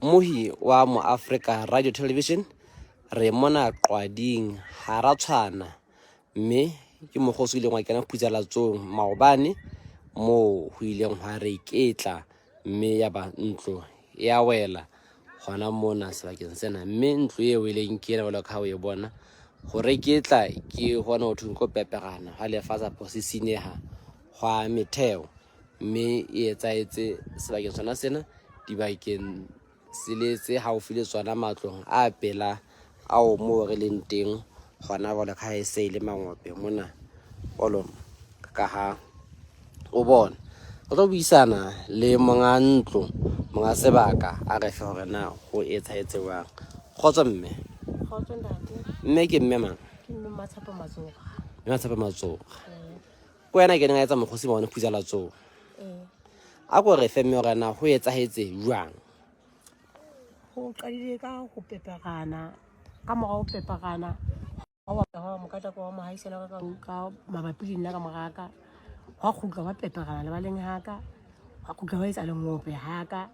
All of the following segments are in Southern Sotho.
Mohi wa mo Africa Radio Television re mona qwading hara tshwana mme ke mogotsi ile ngwa kena phutsalatsong maobane mo ho ileng hwa re ketla mme ya ba ntlo ya wela gona mona sebakeng sena mme ntlo e weleng ke ena ka o e bona gore ketla ke hona o thunko peperana ha le fatsa posisineha gwa metheo mme e etsaetse sebakeng sona sena dibakeng siletse haufi le tsona matlong a pela ao mo re leng teng gona bola ka e se ile mangope mona bolo ka ha o bona o tlo buisana le monga ntlo monga sebaka a re fe hore na go etsaetse wa khotso mme mme ke mme mang ke mme Matsapa Matsoga ko yena ke nna etsa mogotsi ba bona phutsalatsong a go re fe mme hore na go etsaetse jwang go qadile ka go peperana ka morao peperana wa mokata kwa mohaisela ka mabapi le nna ka moraka wa khutla wa peperana le baleng haka wa khutla wa etsa lengope haka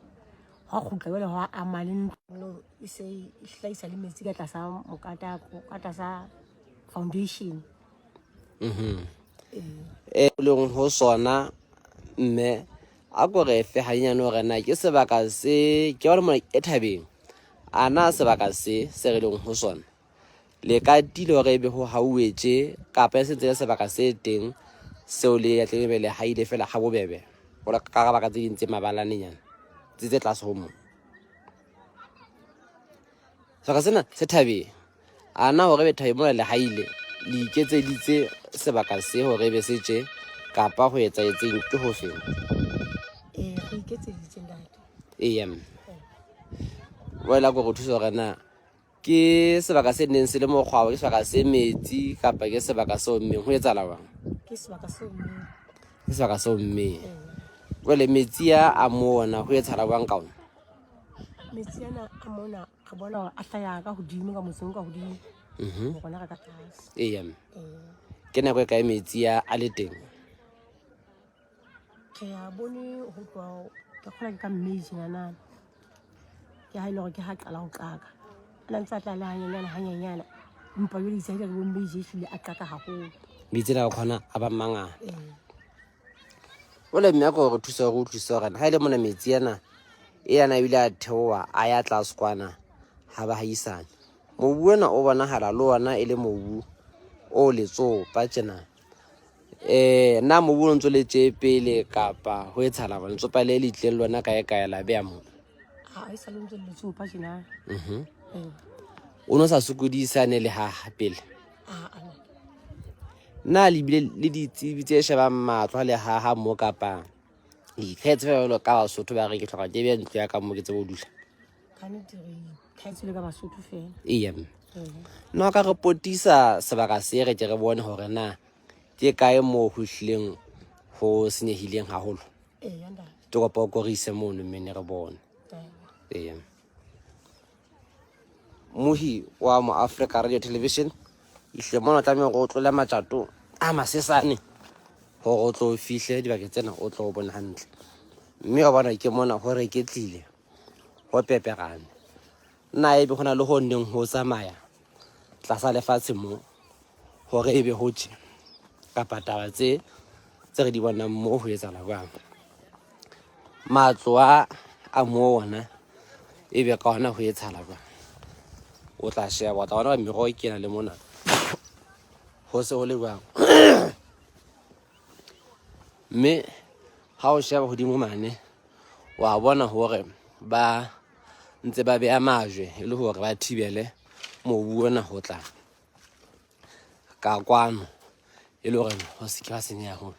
wa khutla wele wa amaleng no ise ihlaisa le metsi ka tlasa mokata ka tlasa foundation leng ho sona mme a go re fe hanyane hore na ke sebaka se ke bona mo ethabeng ana sebaka se re leng ho sona le ka dilo re be ho hauetse kapa se tse sebaka se teng seo le ya tlebe le haile fela ga bobebe go ka baka tse dintse mabalaneng tse tlase ho mo saka sena se thabeng ana hore be thabe mo le haile le iketseditse sebaka se hore be se tje kapa go etsaetseng ke ho feng re iketseditse ntate wela go thusa hore na ke sebaka se neng se le mo kgwao ke sebaka se metsi kapa ke sebaka se ommeng ho etsa lawang ke sebaka se ommeng ke sebaka se ommeng wele metsi a mona ho etsa lawang ka ona metsi ana a mona re bona hore a hlaya ka hodimo ka mosong ka hodimo gona ka tlase ke nako e kae metsi a le teng ke a bone ho tloha ke kgola ka mmedi ngana ke ha ile gore ke ha qala ho qaka ana ntse tla le hanyanyana mpa yo ditsa ke bo mmedi hlile a qaka haholo metsi la khona a ba mangana wele mme go re thusa go thusa ga ile mona metsi yana e yana ile a theoa a ya tla skwana ha ba haisana mobu wena o bona hala le ona ile mobu o letso pa tsena na mobu o ntse le tje pele kapa ho etshala bona tsopa le litle lona ka e ka la be mo a isa le ntse le tsopa tsena o no sa sokodisane le ha pele na le bile le ditsebi tse sheba matlo le ha mo kapa ikgetselo ka Basotho ba re ke tlhoka ke be ntlo ya ka mo ke tse bo dula kana dire khaitsele ka Basotho fela no ka re potisa sebaka se re ke re bone hore na ke kae mo ho hlileng ho senyehileng haholo nda ke kopa go rise mono mme re bone mohi wa mo Africa Radio Television ihle mona tla me go tlola matjato a masesane go tlo fihle dibake tsena o tlo bona hantle mme wa bona ke mona hore ke tlile go peperane nna e be gona le go nneng ho tsamaya tlasa lefatshe mo hore e be ho tje kapa taba tse re di bona mo ho etsa la bang matlo a mo ona e be ka ona ho etsa la bang o tla sheba wa tsona mego ke na le mona ho se ho le bang mme ha o sheba hodimo mane wa bona hore ba ntse ba be amajwe le hore ba thibele mobu ona ho tla ka kwano ile hore ho se ke ba senya ho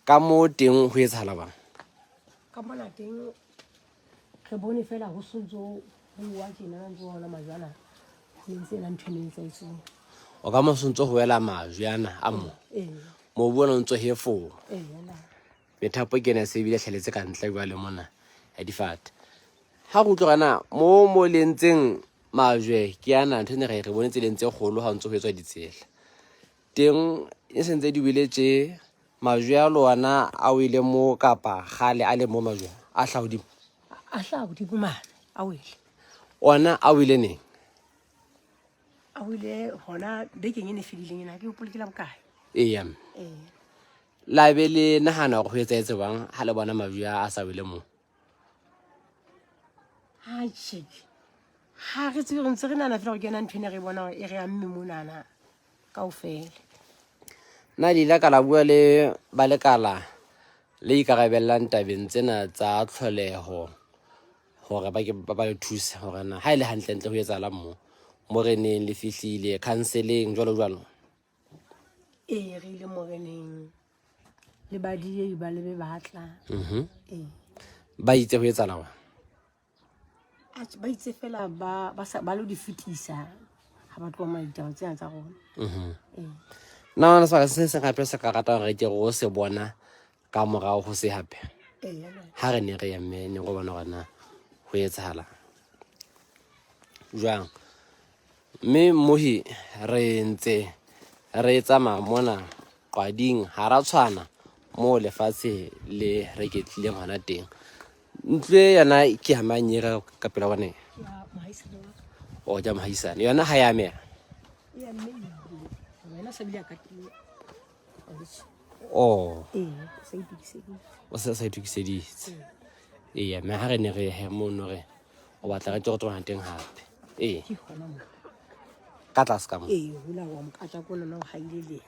ka mo teng ho etsahala bang ka mona teng re bone fela ho sontso bua tjena ntse ona majwana ho ntse la ntshwene tsa itse o ka mo sontso ho wela majwe yana a mo mo bona ntse hefo bethapo ke na se bile tlheletse ka ntle ba le mona ya difate ha go tlogana mo lentseng majwe ke yana ntse ne re bone tseleng tse kgolo ha ntse ho etswa ditsela teng e sentse di biletse majwe a lona a o ile mo kapa gale a le mo majwe a hla hodimo a hla godimo mane a wele ona a wile neng a wele gona bekeng e ne fedileng ena ke gopole ke la bokae eya la be le nagana go etsaetse bang ha le bona mabu a sa wele mo ha check ha re tsebe re ntse re nana fela go kena ntho ene re bona e re ya mme monana kaofela nna di ile ka la bua le ba lekala le ikarabellang tabeng tsena tsa tlholeho gore ba le thusa gore na ha ile hantlentle ho etsahalang mo re neng le fihlile counseling jwalo re ile moreneng le badie ba lebe batla ba itse ho etsahala wa ba itse fela ba lo di fetisa ha ba tloa maitaba tsena tsa rona na ona sa se gape se ka rata gore ke go se bona ka morao go se hape ha re ne re ya mme ne go bona gona go etsahala jwang mme mohi re ntse re tsama mona Qwading ha ra tshwana mo lefatshe le re ketlileng hona teng ntle yana ke hamanyera ka pela bone ya mohaisane o ja mohaisane yona ha ya me ya mme wena sa bile ka teng sa itukisedi o sa itukiseditse eya mme ha re ne re he mono re o batla re tlo go tsona teng hape ke gona mo ka tlase ka mo hula wa mokatla ko nna o haile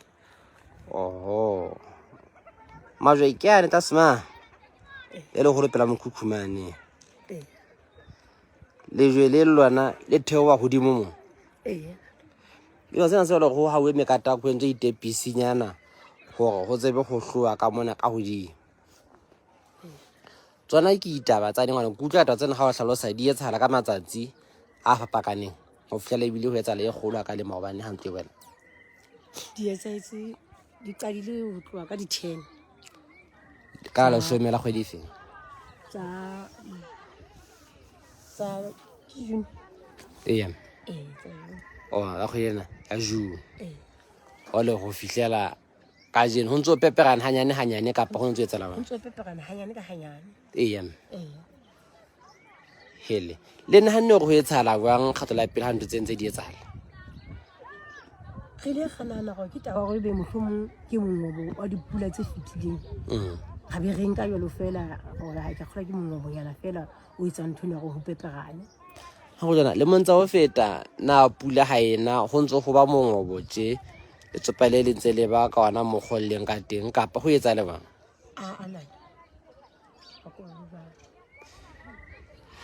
oho majwe ke ane tasma le go pela mokhukhumane le jwe le lwana le theowa hodimo mo yo tsena se le go ha we mekata go ntse itepisi nyana gore go tsebe go hloa ka mona ka hodimo tsona ke itaba tsa dingwana kutla ta tsena ga o hlalosa di etshala ka matsatsi a fapakaneng go fitlhela ebile go etsa le golo ka le maobane hantle wena di etsaetse di qadile ho tloa ka di 10 ka la shomela kgwedi feng tsa June eya tsa o a go yena a June o le go fitlhela ka jeno ho ntse o peperana hanyane kapa go ntse o etsala ba ntse peperana hanyane ka hanyane eya hele le nna hanne go etsala bang kgatho la pele ha ntse ntse di etsala re le ganana go ke taba go be mohlomong ke mongobo wa dipula tse fitileng ga be re nka jalo fela gore ha ke kgola ke mongobo yana fela o etsa ntho ne go ho peperane ha go jana le montsa o feta na pula ha ena go ntse go ba mongobo tje le tsopale le ntse le ba ka ona mogolleng ka teng kapa go etsa le bang ana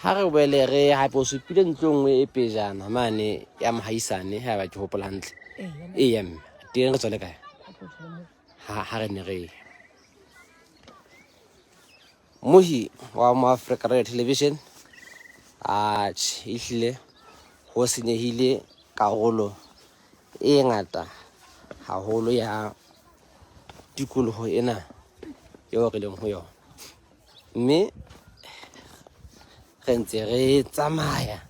ha re boele re hape o supile ntlo nngwe e pejana mane ya mohaisane ha ba ke hopola hantle eya teng re tswele kae ha re ne re mohi wa mo Africa Radio Television ehlile ho senyehile karolo e ngata haholo ya tikoloho ena eo re leng ho yona mme re ntse re tsamaya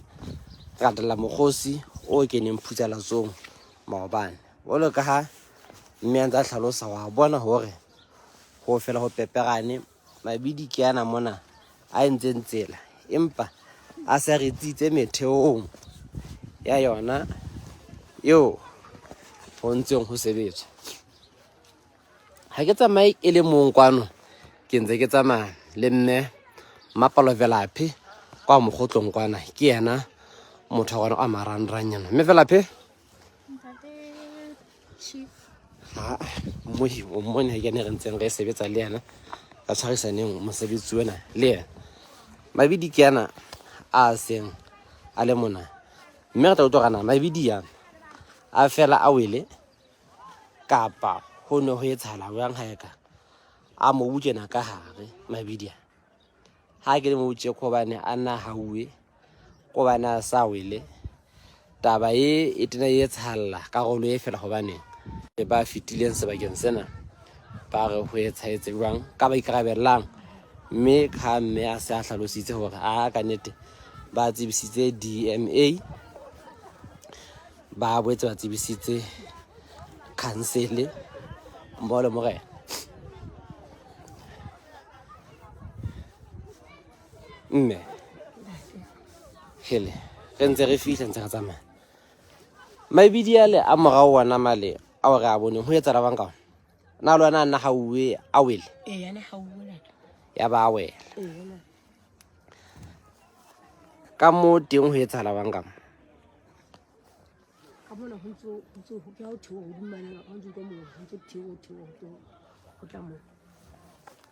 re latela mokgosi o keneng Phuthalatsong maobane bolo ka ha mme a ntse a hlalosa wa bona hore ho fela ho peperane mabidi ke ana mona a entseng tsela empa a sa re tsitse metheong ya yona yo ho ntseng ho sebetswa ha ke tsamaye e le mong kwano ke ntse ke tsamaya le mme Mapalo Velaphi kwa mogotlong kwana ke yena motho wa rona a marangranyana mme Velaphi chief mohi o mmone ke ne re ntseng re sebetsa le yena ka tshwarisaneng mosebetsi wena le yena mabidi ke yana a seng a le mona mme re tla utlwana mabidi yana a fela a wele kapa ho ne ho etsahala jwang ha eka a mo butjena ka hare mabidi ha ke le mo butje ko bane a na hauwe ko bana sa wele taba e tena e etshalla ka rolo e fela hobane e ba fitileng sebakeng sena ba re ho etsahetse jwang ka ba ikarabellang mme ka mme a se a hlalositse hore a ka nnete ba tsebisitse DMA ba boetse ba tsebisitse council mo le morena mme hele re ntse re fihla ntse re tsamaya mabidi ale a morao wana male a o re a boneng ho etsa bang ka ona na le wena nna ha uwe a wele yana ha uwe ya ba a wela ka mo teng ho etsa bang ka bona ho ntse ho ka ho dumana ho ntse ka mo ho ntse theo ho tla mo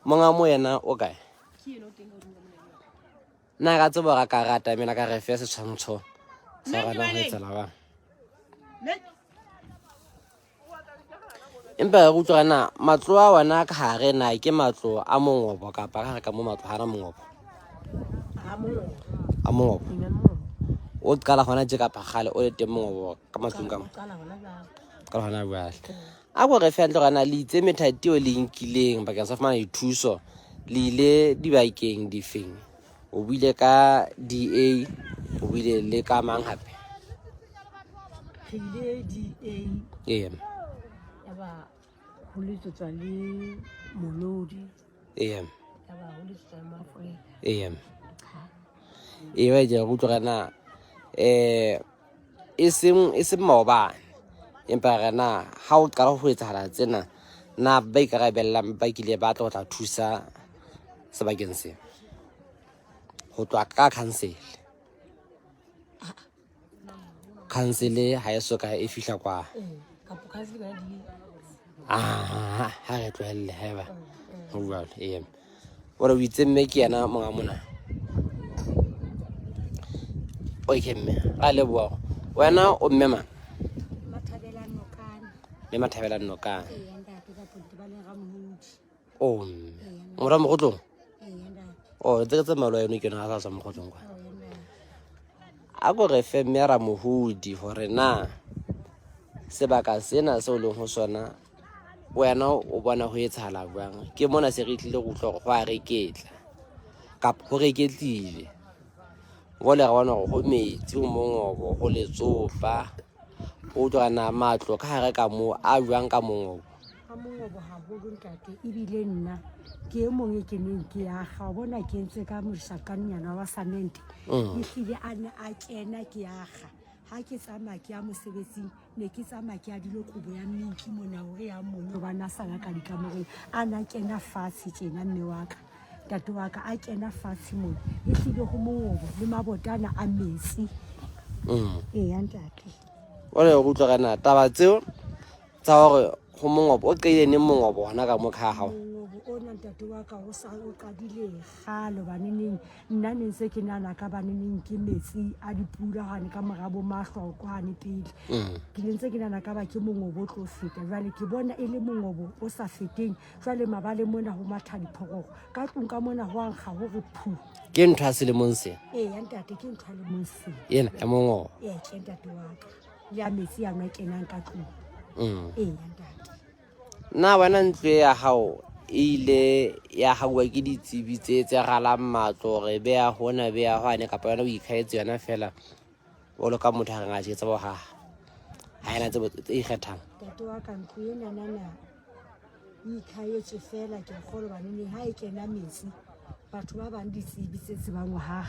monga mo yena o kae ke yena o teng ho dumana na ka tsebo ga karata mena ka re fe se tshwantsho sa rona ho etsa bang empa re utlwa na matlo a wana ka hare na ke matlo a mongobo kapa ka ka mo matlo hana mongobo a mongobo o qala hona je kapa gale o le teng mongobo ka matlong ka mo ka hona bua a go re fe ntlo kana le itse methati o le inkileng bakeng sa fumana dithuso le ile dibakeng difeng o buile ka DA o buile le ka mang hape ile DA ba ho le tswa le molodi ba ho le tswa mafre wa je go tloga na e seng maobane empa rena ha o qala ho etsahala tsena na ba ikarabellang ba kile ba tla go tla thusa sebakeng se ho tswa ka council ha e soka e fihla kwa ha re tlohelle haeba ho bua ora o itse mme ke yana monga mona okay mme a leboa wena o mmema le Mathabela Nokana o mora mo gotlong o tse malo eno ke na sa mo gotlong kwa a go re fe mera mohudi hore na sebaka sena se o leng ho sona wena o bona ho etsahala bang ke mona se re tlile go utlwa go a reketla kapa ho reketlile go le ga bona go metsi o mongobo go letsofa o tloga na matlo ka hare ka mo a jwang ka mongobo ha bo ntate ibile nna ke e mongwe ke neng ke ya ga bona ke ntse ka moshakanyana wa samente e hlile a ne a kena ke ya ga ha ke tsamaya ke ya mosebetsing ne ke tsamaya ke ya dilo kubo ya mmiki mona hore ya mongwe ba na sala ka dikamoreng a na kena fatshe tjena mme wa ka tate wa ka a kena fatshe mona e hlile go mongobo le mabotana a metsi ya ntate ole go utlwa kana taba tseo tsa hore go mongobo o qeile ne mongobo hona ka mo kha hao ona ntate wa ka o sa o qadile galo baneneng nna ne se ke nana ka baneneng ke metsi a dipula gane ka morabo mahlo go hane pele ke lentse ke nana ka ba ke mongobo tlo feta jwale ke bona e le mongobo o sa feteng jwale mabale mona ho matha diphogoro ka tlong ka mona ho ankga ho re phu ke ntho a selemong se ya ntate ke ntho a le monse yena ya mongobo ke ntate wa ka le a metsi a kenang ka tlong ya ntate na bana ntlo ya hao ile ya hawa ke ditsebi tse galang matlo re be ya hona be ya hwane kapa yona o ikhaetse yona fela o lo ka motho a nga tsetsa bo ha ena tse ikgethang tate wa ka ntlo ena nana ikhaetse fela ke kgolo banene ha e kena metsi batho ba bang ditsebi tse tsebang ha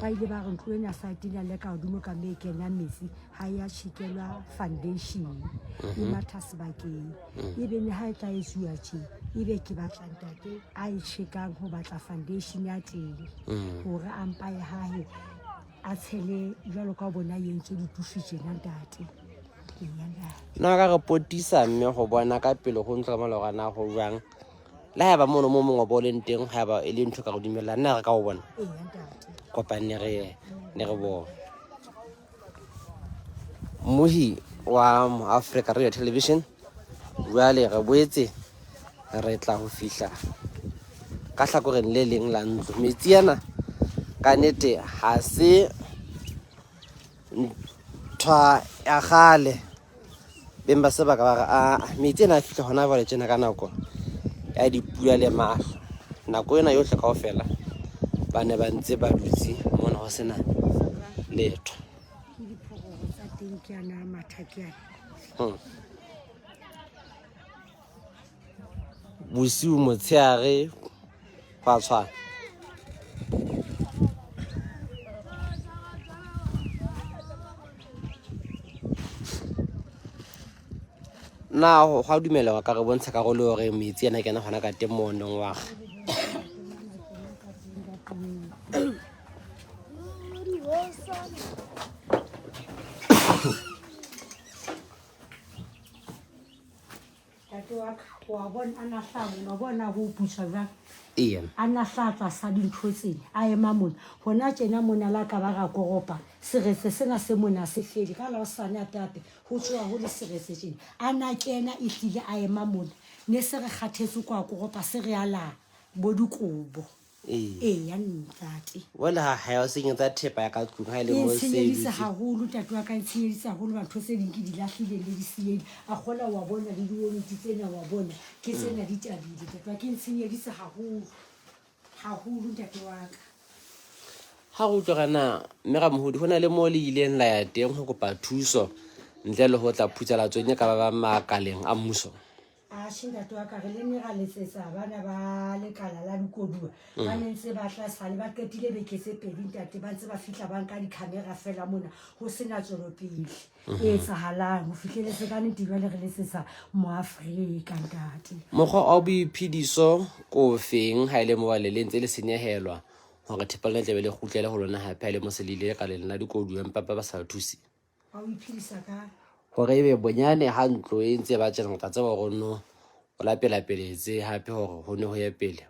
ba ile ba re ntlo ena sa tina le ka hodimo ka me kena metsi ha ya chikelwa foundation e matha sebakeng ebe ne ha e tla etsuwa tje ebe ke batla ntate a e chekang ho batla foundation ya teng hore a mpa ya hae a tshele jwalo ka bona yentse ditufi tjena ntate na ka re potisa mme go bona ka pele go ntse ka malogana go jwang la ya ba mono mo mongwe bo leng teng ga ba e le ntho ka go dumela nna re ka go bona kopane re bo mohi wa Africa Radio Television jwale re boetse re tla go fihla ka hlakoreng le leng la ntlo metsi yana ka nete ha se ntwa ya gale bemba se ba ka a metsi na fihla hona ba le tsena ka nako ya dipula le mahlo nako ena yohle kaofela ba ne ba ntse ba dutse mona ho sena letho bosiu motsheare fa tshwana na go a dumela ka re bontsha ka go le gore metsi yana kena gona ka teng mo oneng wa wa bona ana hlabo wa bona go pusa jang Ian ana hlatsa sa dintho tsena a ema mona hona tjena mona la ka ba ga koropa seretse sena se mona se fedi ka la o sana tate ho tswa ho le seretse tjena ana kena e tlile a ema mona ne se re kgathetse kwa koropa se re ala bo dikobo ya ntate wala ha ya senyetsa thepa ya ka tlung ha ile mo se se haholo tate wa ka tshenyedisa haholo batho se ding ke di lahlile le di siedi a kgola wa bona le di tsena wa bona ke tsena di tabile tate wa ke tshenyedisa haholo tate wa ka ha go tlogana mme ga mohodi gona le mo le ileng la ya teng go kopa thuso ntle le go tla phutsela tsone ka ba makaleng a mmuso a shinda to ka re le ne ga letsetsa bana ba le kala la dikodua ba nentse ba tla sale ba ketile beke se pedi ntate ba ntse ba fitla ba nka di camera fela mona go sena tsolopele e tsahalang go fihlele se ka nnete ba le re letsetsa mo Afrika ntate mokgwa o boiphediso ko feng ha ile mo ba le ntse le senyehelwa gore thepela tle be le gutlele go lona hape le mo selile ka le nna dikodua empa ba sa thusi a o iphedisa ka gore ebe bonyane ha ntlo e ntse ba tsena ka tseba go no o la peletse hape gore ho ne ho ya pele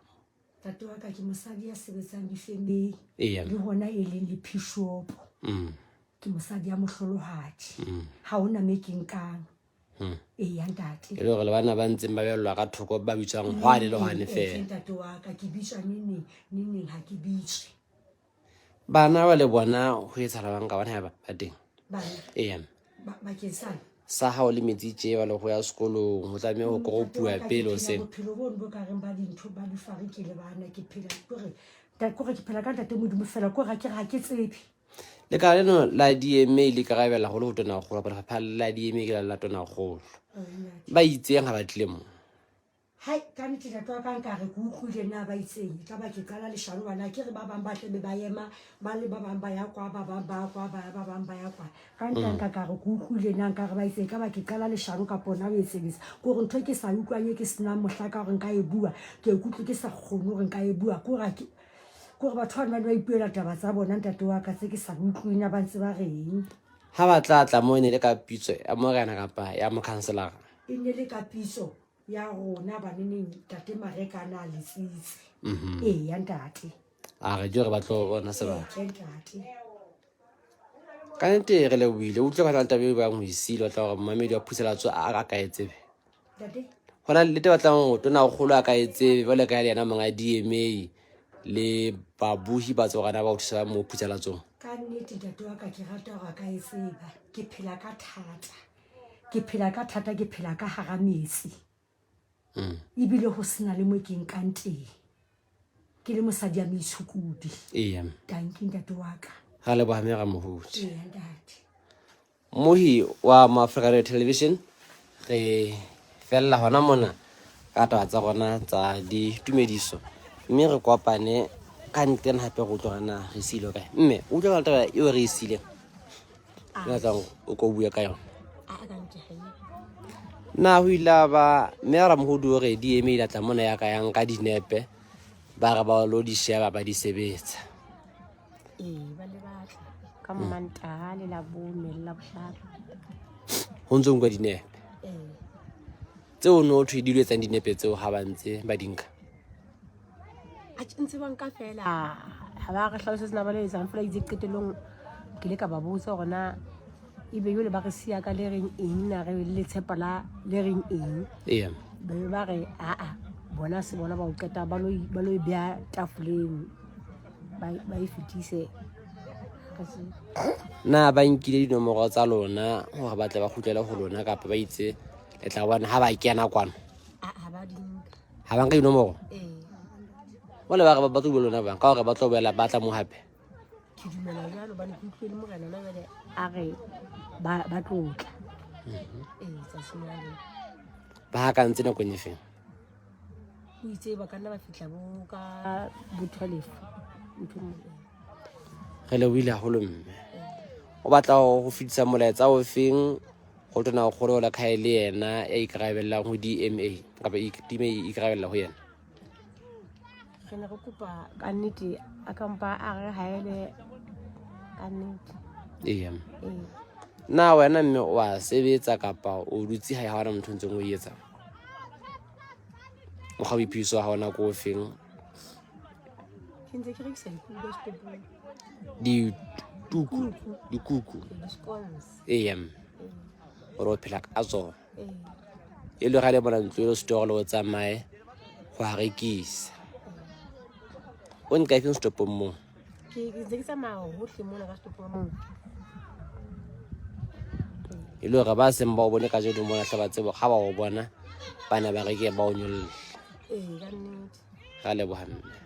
tate wa ka ke mosadi ya sebetsang difemeng Iya le hona e leng le bishop ke mosadi ya mohlolohadi ha ona making kang ya ntate e le gore le bana ba ntseng ba belwa ka thoko ba bitsang hwane le hwane fela ntate wa ka ke bitswa neng ha ke bitswe bana ba le bona ho etsala bang ka bana ba teng bana Iya ba ke sana sa ha o le metsi tje ba le go ya sekolong go tlamehile go kopua pele o seng bophelo bo bo ka reng ba dintho ba di fare ke le bana ke phela kore ke phela ka ntate modimo fela kore ga ke tsebe le ka leno la di-email ka gabela go le go tona golo ba lefapha la di-email ke la tona golo ba itseng ga ba tlile mo hai ka nnete tate wa ka nkare ke utlwile na ba itseng ka ba ke qala leshano bana ke re ba bang ba tlebe ba ema ba le ba bang ba ya kwa ba bang ba kwa ba bang ba ya kwa ka ntse ka re ke utlwile na nkare ba itseng ka ba ke qala leshano ka pona o etsebisa go re ntho ke sa utlwanye ke sena mohla ka gore nka e bua ke ikutlwe ke sa kgone gore nka e bua gore batho ba ipuela taba tsa bona ntate wa ka tse ke sa utlwina ba ntse ba reng ha ba tla mo ne le ka pitso ya morena kapa ya mokhanselara e ne le ka pitso ya rona baneneng tate marekana le tsitse ya ntate a re jore ba tlo bona se ba ntate ka nnete re le buile o utlwe ka tabe ba mo isile wa tla gore mamedi wa phusela tso a ka etsebe tate gona le te batlang go tona go kgolo a ka etsebe ba le ka yena manga DMA le babuhi ba tsogana ba o thusa mo phusela tsong ka nnete tate wa ka ke rata gore ka etseba ke phela ka thata ke phela ka hara metsi ebile ho sena le mo ke nkang teng ke le mosadi ya meitshukudi Iya tanking tate wa ka ga le bohamega mohodi ntate mohi wa Africa Radio Television re fella hona mona ka taba tsa gona tsa ditumediso mme re kopane ka nteng hape go tlogana re silo kae mme o tloga taba e re isile la tlang o go bua ka yona na ho ila ba mera mohudu re di email tla mona ya ka yang ka dinepe ba ga ba lo di share ba di sebetsa ba le batla ka manta le la bone la bohlano ho ntse ngwa dinepe tseo no thwe di lwetsang dinepe tseo ha ba ntse ba dinka a ntse ba nka fela ha ba re hlalosetsa na ba le tsang fela itse qetelong ke le ka ba botsa gona ibe yo le ba re sia ka le reng eng na re le tshepala le reng eng Iya ba re bona se bona ba o qeta ba lo bya tafoleng ba e fetise na ba nkile dinomoro tsa lona gore ba tle ba khutlela go lona kapa ba itse le tla bona ha ba kena kwano ha ba nka dinomoro wala ba ba tlo lona ba ka gore ba tlo boela ba tla mo hape ke dumela jalo ba ne ke utlwele morena na bele a re ba tlotla tsa senale ba ha ka ntse na kwenye feng o itse ba ka nna ba fitla bo ka bo 12 re le wile haholo mme o batla go fitisa molaetsa o feng go tona gore o la khae le yena e ikarabella go DMA kapa DMA e ikarabella go yena re ne re kopa ka nnete a kampa a re haele ka nnete na wena mme wa sebetsa kapa o dutse hae ha ona motho ntseng o etsa mo ga boiphiso ha ona go feng ke ntse ke rekisa dikuku setopong dikuku di-scones gore o phela ka tsona e le ga le bona ntlo e setoro le o tsamaye go a rekisa o nka ifeng setopong mo ke ntse ke tsamaya hohle mona ka setopong moo e le gore ba seng ba o bone ka jeno mona tlha ba tsebo ga ba o bona bana ba reke ba o nyolle ka nnete ga leboga mme